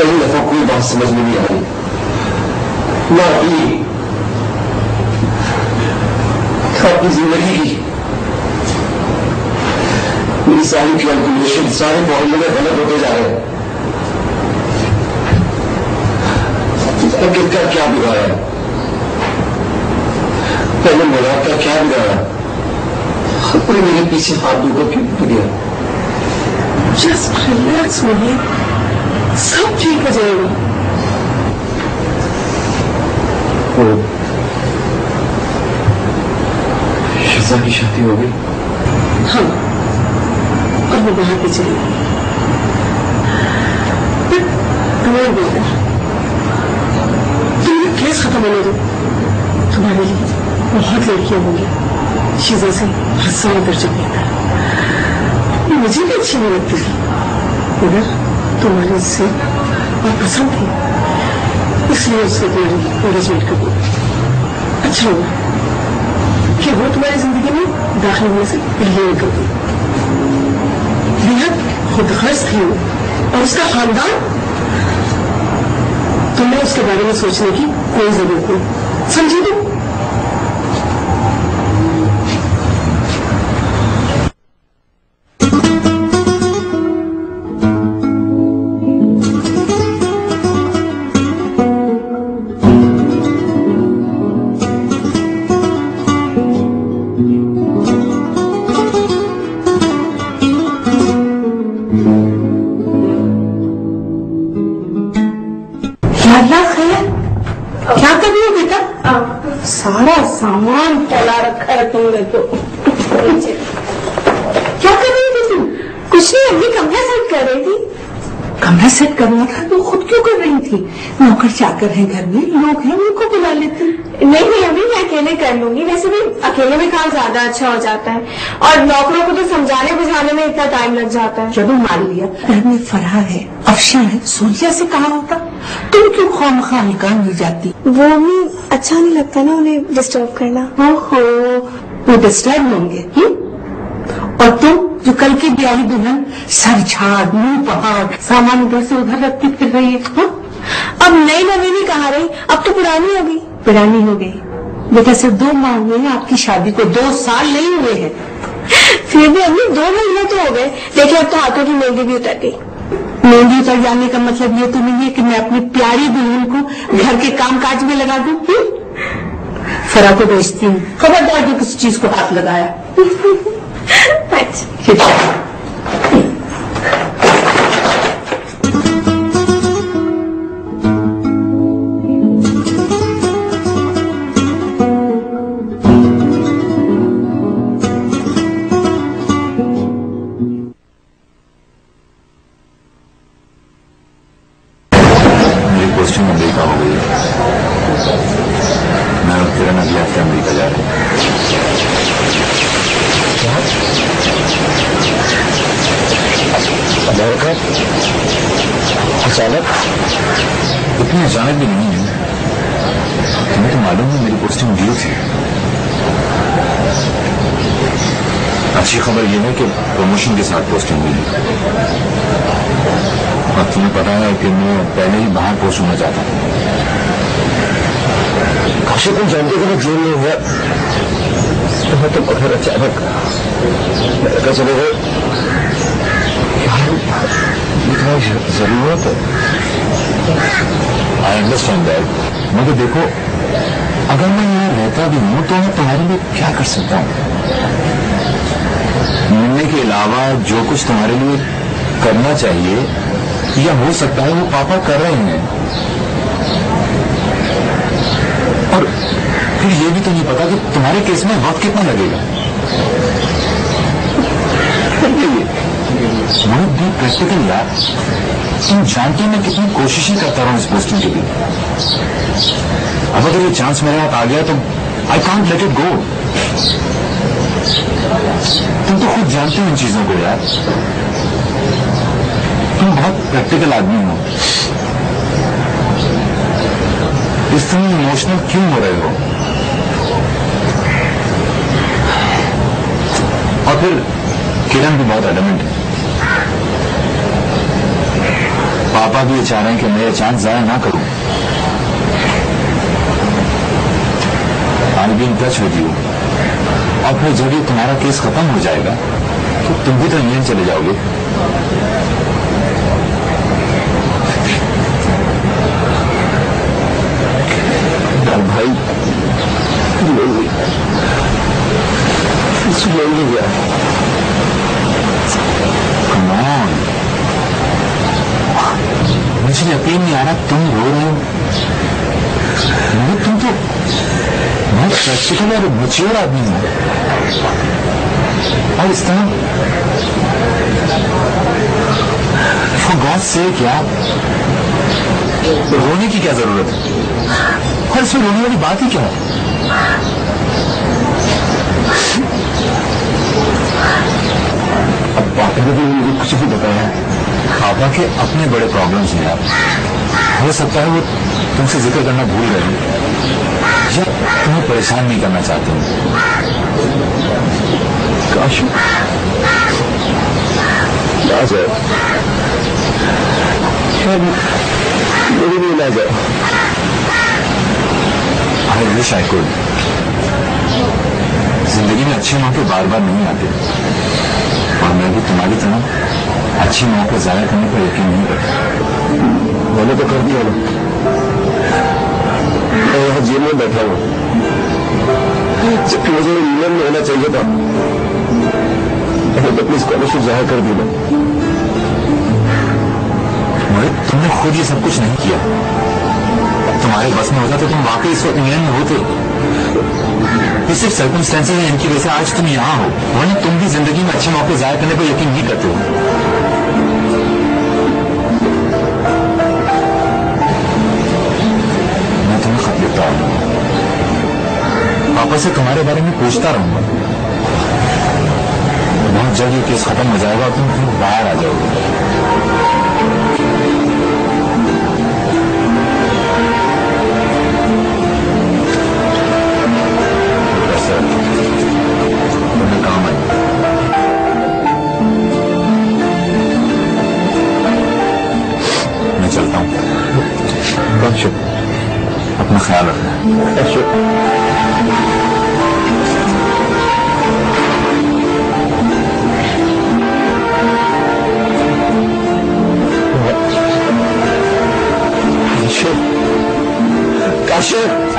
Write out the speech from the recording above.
कई दफा कोई बात समझ में नहीं आ रही ना अपनी जिंदगी की मेरी सारी कैलकुलेशन सारे मोहल्ले में गलत होते जा रहे हैं। अंकित का क्या बिगाड़ा है? पहले मुराद का क्या बिगाड़ा? कोई मेरे पीछे हाथ धोकर क्यों टूट गया? जस्ट रिलैक्स मोहित, सब ठीक हो जाएगा। शिजा की शादी हो गई? हाँ, और वो बाहर पे चली गई। तुम केस खत्म होने दो। तुम्हारे लिए बहुत लड़कियां होंगी शिजा से 1000 दर्जन बेहतर। मुझे भी अच्छी नहीं लगती थी, मगर तुम्हारी से और पसंद थी, इसलिए उससे तुम्हारी एंगेजमेंट कर दी। अच्छा हुआ कि वो तुम्हारी जिंदगी में दाखिल होने से पहले निकल गई। बेहद खुदगर्ज थी वो और उसका खानदान। तुम्हें उसके बारे में सोचने की कोई जरूरत नहीं, समझी तुम? क्या कर रही हो बेटा? सारा सामान फैला रखा है तुमने तो। क्या कर रही थी तुम? कुछ नहीं, अभी कमरा सेट कर रही थी। कमरा सेट करना था तो खुद क्यों कर रही थी? नौकर चाकर हैं घर में, लोग हैं, उनको बुला लेती। नहीं नहीं, अभी मैं अकेले कर लूंगी। वैसे भी अकेले में काम ज्यादा अच्छा हो जाता है और नौकरों को तो समझाने बुझाने में इतना टाइम लग जाता है। चलो मान लिया घर में फराह है, अफशा है, सोनिया से कहा होता। तुम क्यों खामखा हल्का मिल जाती? वो भी अच्छा नहीं लगता ना उन्हें डिस्टर्ब करना। ओहो, वो डिस्टर्ब होंगे। और तुम जो कल की ब्याही दुल्हन सर झाड़ मुंह पहाड़ सामान उधर से उधर रखती फिर रही है। अब नई नवीनी कहाँ रही, अब तो पुरानी हो गई। पुरानी हो गई बेटा, सिर्फ 2 माह हुए हैं आपकी शादी को, 2 साल नहीं हुए हैं। फिर भी अभी 2 महीने तो हो गए। देखिए अब तो हाथों की मेहंदी भी उतर गई। मेहंदी उतर जाने का मतलब ये तो नहीं है कि मैं अपनी प्यारी दुल्हन को घर के कामकाज में लगा दूं। फराह को बेचती हूँ, खबरदार जो किसी चीज को हाथ लगाया। अच्छा क्वेश्चन अमेरिका हो गई। मैं और किरण अगले हफ्ते अमेरिका जा रहे हैं। अमेरिका अचानक? इतनी अचानक भी नहीं है। तुम्हें तो मालूम है मेरी पोस्टिंग ड्यू थी। अच्छी खबर यह है कि प्रमोशन के साथ पोस्टिंग हुई। और तुम्हें पता है कि मैं पहले ही बाहर पोस्ट होना चाहता था। काशी तुम जानते हो कि जेल में हुआ तुम्हें तो पकड़ अचानक अमेरिका चले गए। इतना जरूरत है। आई अंडरस्टैंड दैट, मगर देखो अगर मैं यहाँ रहता भी हूँ तो मैं तुम्हारे लिए क्या कर सकता हूँ? मिलने के अलावा जो कुछ तुम्हारे लिए करना चाहिए या हो सकता है वो पापा कर रहे हैं। और फिर ये भी तो नहीं पता कि तुम्हारे केस में वक्त कितना लगेगा। बहुत भी प्रैक्टिकल यार, तुम जानते हो मैं कितनी कोशिशें करता रहा हूं इस पोस्टिंग के लिए। अब अगर ये चांस मेरे हाथ आ गया तो I can't let it go. तुम तो खुद जानते हो इन चीजों को यार। तुम बहुत प्रैक्टिकल आदमी हो। इस समय इमोशनल क्यों हो रहे हो? और फिर किरण भी बहुत एडमेंट है। पापा भी ये चाह रहे हैं कि मैं ये चांस जाया ना करूं। I be in touch with you, और फिर जब ये तुम्हारा केस खत्म हो जाएगा तो तुम भी तो इंग्लैंड चले जाओगे। भाई लोनली गया। मुझे यकीन नहीं आ रहा तुम रो रहे हो। तुम तो बहुत प्रैक्टिकल और मैच्योर आदमी हो, और इस तरह फॉर गॉड्स सेक यार, रोने की क्या जरूरत है? और इसमें रोने वाली बात ही क्या है? अब पापा ने भी मुझे कुछ भी बताया। पापा के अपने बड़े प्रॉब्लम्स हैं यार, हो सकता है वो तुमसे जिक्र करना भूल गए हैं या तुम्हें परेशान नहीं करना चाहते हो। काश ना जाए, मेरी भी ना जाए। I wish I could. जिंदगी में अच्छे मौके बार बार नहीं आते, और मैं भी तुम्हारी तरह अच्छी मौके जाया करने पर यकीन नहीं करता। मैंने तो कर दिया ना, मैं यहाँ जेल में बैठा हूँ, जबकि मुझे इंग्लैंड में होना चाहिए था। मैंने तो अपनी स्कॉलरशिप जाया कर दी ना। तुमने खुद ये सब कुछ नहीं किया। तुम्हारे बस में होता तो तुम वाकई इस वक्त इंग्लैंड में होते। ये सिर्फ सर्कमस्टेंसेज हैं, इनकी वजह से आज तुम यहाँ हो, वरना तुम भी जिंदगी में अच्छे मौके जाया करने पर यकीन नहीं करते हो। मैं तुम्हें खत लिखता हूँ, पापा से तुम्हारे बारे में पूछता रहूंगा। बहुत जल्द ये केस खत्म हो जाएगा और तुम बाहर आ जाओगे। काम है, मैं चलता हूँ। अपना ख्याल रखना। काशिफ